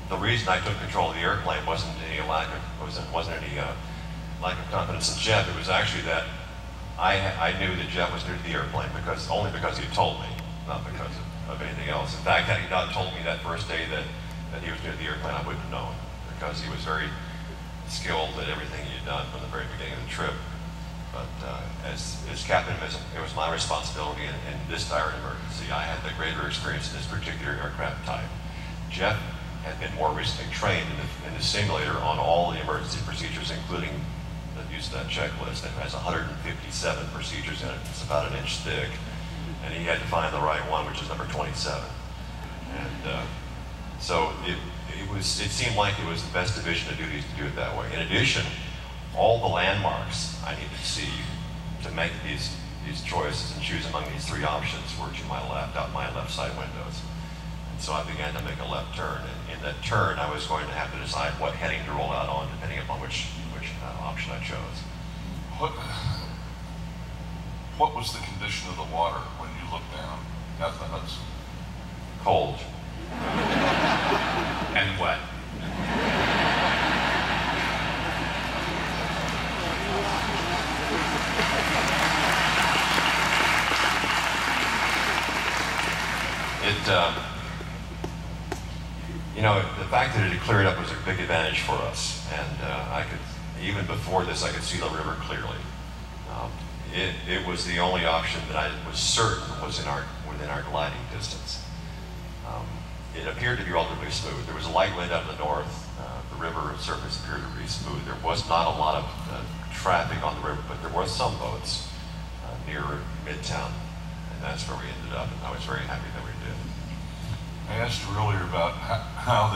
the reason I took control of the airplane wasn't any lack of confidence in Jeff. It was actually that I knew that Jeff was new to the airplane only because he told me, not because of anything else. In fact, had he not told me that first day that he was new to the airplane, I wouldn't have known, because he was very skilled at everything he had done from the very beginning of the trip. But as captain, it was my responsibility in this dire emergency. I had the greater experience in this particular aircraft type. Jeff had been more recently trained in the simulator on all the emergency procedures, including the use of that checklist. It has 157 procedures in it. It's about an inch thick, and he had to find the right one, which is number 27. And so it seemed like it was the best division of duties to do it that way. In addition, all the landmarks I needed to see to make these choices and choose among these three options were to my left, out my left side windows. And so I began to make a left turn, and in that turn I was going to have to decide what heading to roll out on, depending upon which option I chose. What was the condition of the water when you looked down at the Hudson? Cold. And wet. You know, the fact that it had cleared up was a big advantage for us, and even before this, I could see the river clearly. It was the only option that I was certain was within our gliding distance. It appeared to be relatively smooth. There was a light wind out of the north. The river surface appeared to be smooth. There was not a lot of traffic on the river, but there were some boats near Midtown, and that's where we ended up, and I was very happy that we did. I asked you earlier about how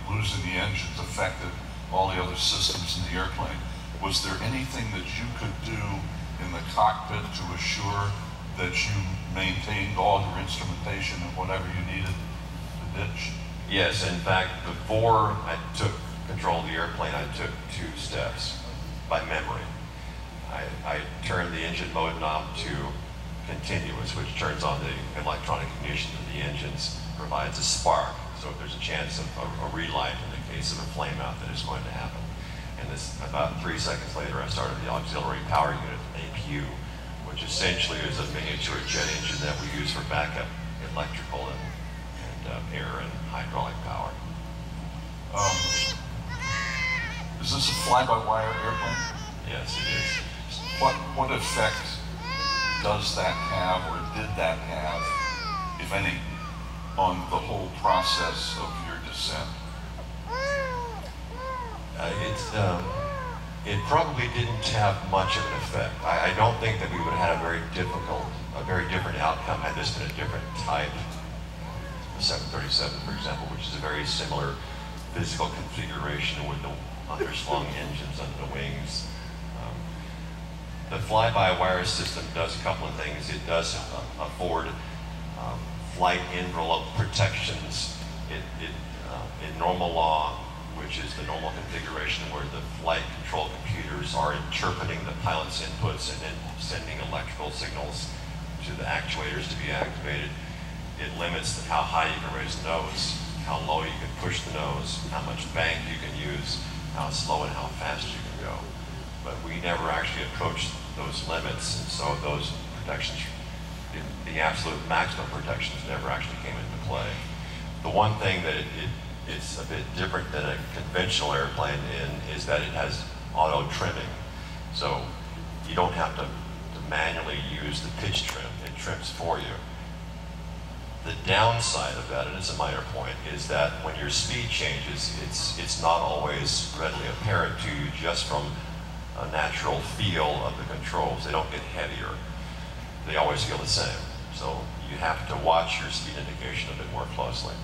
losing the engines affected all the other systems in the airplane. Was there anything that you could do in the cockpit to assure that you maintained all your instrumentation and whatever you needed to ditch? Yes, in fact, before I took control of the airplane, I took 2 steps by memory. I turned the engine mode knob to continuous, which turns on the electronic ignition of the engines, provides a spark, so if there's a chance of a relight in the case of a flame out, that is going to happen. And this, about 3 seconds later, I started the auxiliary power unit, APU, which essentially is a miniature jet engine that we use for backup electrical and air and hydraulic power. Is this a fly-by-wire airplane? Yes, it is. What effect does that have, or did that have, if any, on the whole process of your descent? It probably didn't have much of an effect. I don't think that we would have had a very different outcome had this been a different type. The 737, for example, which is a very similar physical configuration with the underslung engines under the wings. The fly-by-wire system does a couple of things. It does afford flight envelope protections in normal law, which is the normal configuration where the flight control computers are interpreting the pilot's inputs and then sending electrical signals to the actuators to be activated. It limits how high you can raise the nose, how low you can push the nose, how much bank you can use, how slow and how fast you can go. But we never actually approached those limits, and so those protections, the absolute maximum protections, never actually came into play. The one thing that it's a bit different than a conventional airplane is that it has auto trimming. So you don't have to manually use the pitch trim, it trims for you. The downside of that, and it's a minor point, is that when your speed changes, it's not always readily apparent to you just from a natural feel of the controls. They don't get heavier. They always feel the same. So you have to watch your speed indication a bit more closely.